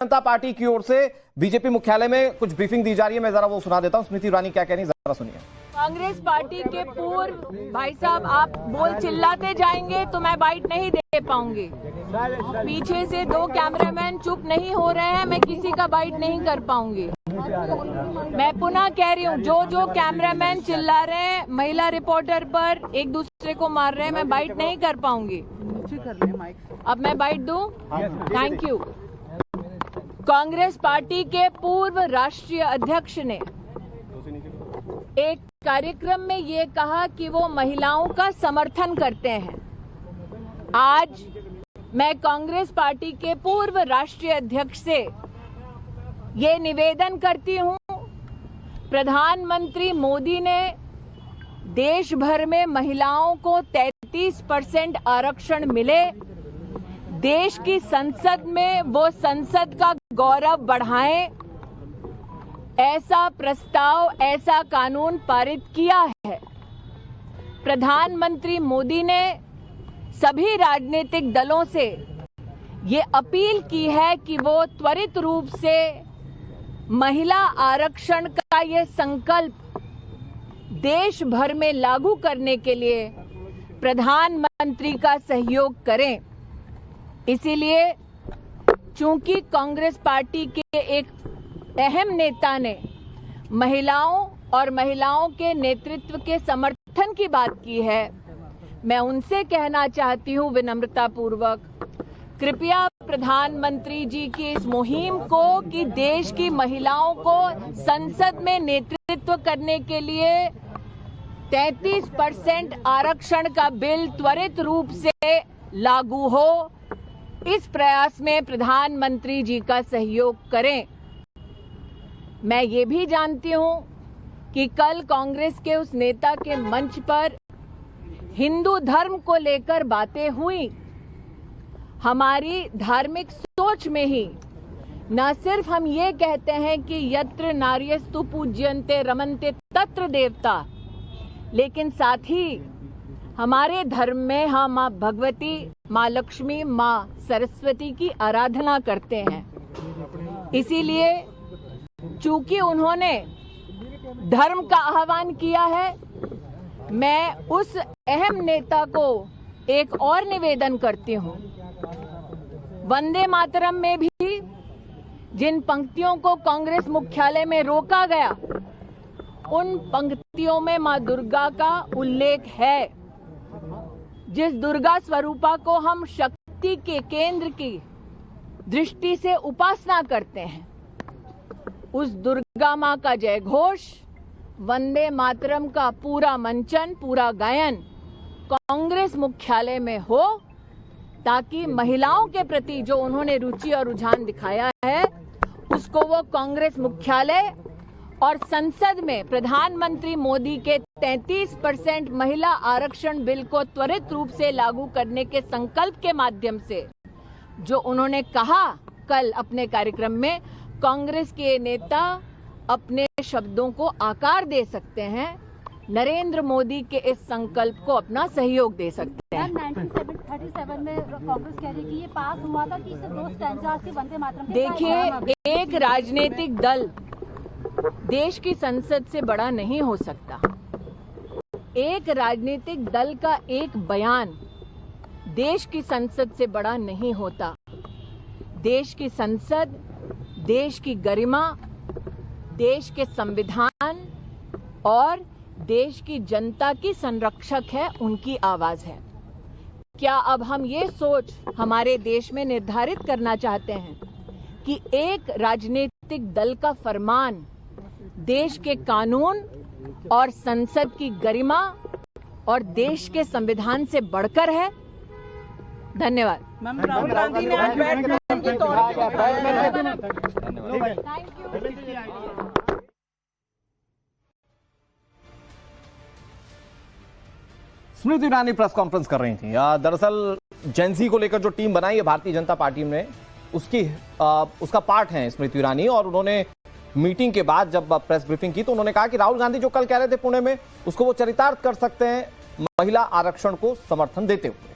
जनता party की ओर से BJP मुख्यालय में कुछ ब्रीफिंग दी जा रही है, मैं जरा वो सुना देता हूं। स्मृति ईरानी क्या कह रही है, जरा सुनिए। कांग्रेस पार्टी के पूर्व भाई साहब, आप बोल चिल्लाते जाएंगे तो मैं बाइट नहीं दे पाऊंगी। पीछे से दो कैमरामैन चुप नहीं हो रहे हैं, मैं किसी का बाइट नहीं कर पाऊंगी। मैं पुनः कह रही हूँ, जो कैमरामैन चिल्ला रहे हैं महिला रिपोर्टर पर, एक दूसरे को मार रहे हैं, मैं बाइट नहीं कर पाऊंगी। अब मैं बाइट दूं? Thank you. कांग्रेस पार्टी के पूर्व राष्ट्रीय अध्यक्ष ने एक कार्यक्रम में ये कहा कि वो महिलाओं का समर्थन करते हैं। आज मैं कांग्रेस पार्टी के पूर्व राष्ट्रीय अध्यक्ष से ये निवेदन करती हूं, प्रधानमंत्री मोदी ने देश भर में महिलाओं को 33% आरक्षण मिले, देश की संसद में वो संसद का गौरव बढ़ाएं, ऐसा प्रस्ताव, ऐसा कानून पारित किया है। प्रधानमंत्री मोदी ने सभी राजनीतिक दलों से ये अपील की है कि वो त्वरित रूप से महिला आरक्षण का ये संकल्प देश भर में लागू करने के लिए प्रधानमंत्री का सहयोग करें। इसीलिए चूंकि कांग्रेस पार्टी के एक अहम नेता ने महिलाओं और महिलाओं के नेतृत्व के समर्थन की बात की है, मैं उनसे कहना चाहती हूं विनम्रता पूर्वक, कृपया प्रधानमंत्री जी की इस मुहिम को कि देश की महिलाओं को संसद में नेतृत्व करने के लिए 33% आरक्षण का बिल त्वरित रूप से लागू हो, इस प्रयास में प्रधानमंत्री जी का सहयोग करें। मैं ये भी जानती हूं कि कल कांग्रेस के उस नेता के मंच पर हिंदू धर्म को लेकर बातें हुई। हमारी धार्मिक सोच में ही न सिर्फ हम ये कहते हैं कि यत्र नार्यस्तु पूज्यन्ते रमन्ते तत्र देवता, लेकिन साथ ही हमारे धर्म में हम माँ भगवती, माँ लक्ष्मी, माँ सरस्वती की आराधना करते हैं। इसीलिए चूंकि उन्होंने धर्म का आह्वान किया है, मैं उस अहम नेता को एक और निवेदन करती हूं। वंदे मातरम में भी जिन पंक्तियों को कांग्रेस मुख्यालय में रोका गया, उन पंक्तियों में मां दुर्गा का उल्लेख है। जिस दुर्गा स्वरूपा को हम शक्ति के केंद्र की दृष्टि से उपासना करते हैं, उस दुर्गा मां का जय घोष, वंदे मातरम का पूरा मंचन, पूरा गायन कांग्रेस मुख्यालय में हो, ताकि महिलाओं के प्रति जो उन्होंने रुचि और रुझान दिखाया है, उसको वो कांग्रेस मुख्यालय और संसद में प्रधानमंत्री मोदी के 33% महिला आरक्षण बिल को त्वरित रूप से लागू करने के संकल्प के माध्यम से, जो उन्होंने कहा कल अपने कार्यक्रम में, कांग्रेस के नेता अपने शब्दों को आकार दे सकते हैं, नरेंद्र मोदी के इस संकल्प को अपना सहयोग दे सकते हैं। 1937 में कांग्रेस कह रही है कि ये पास हुआ था कि सिर्फ 2 स्टैंजास के वंदे मातरम। देखिए, एक राजनीतिक दल देश की संसद से बड़ा नहीं हो सकता। एक राजनीतिक दल का एक बयान देश की संसद से बड़ा नहीं होता। देश की संसद, देश की गरिमा, देश के संविधान और देश की जनता की संरक्षक है, उनकी आवाज है। क्या अब हम ये सोच हमारे देश में निर्धारित करना चाहते हैं कि एक राजनीतिक दल का फरमान देश के कानून और संसद की गरिमा और देश के संविधान से बढ़कर है? धन्यवाद। राहुल गांधी ने आज बैठकर के तौर पर स्मृति ईरानी प्रेस कॉन्फ्रेंस कर रही थी। दरअसल जेंजी को लेकर जो टीम बनाई है भारतीय जनता पार्टी ने, उसका पार्ट है स्मृति ईरानी, और उन्होंने मीटिंग के बाद जब प्रेस ब्रीफिंग की तो उन्होंने कहा कि राहुल गांधी जो कल कह रहे थे पुणे में, उसको वो चरितार्थ कर सकते हैं महिला आरक्षण को समर्थन देते हुए।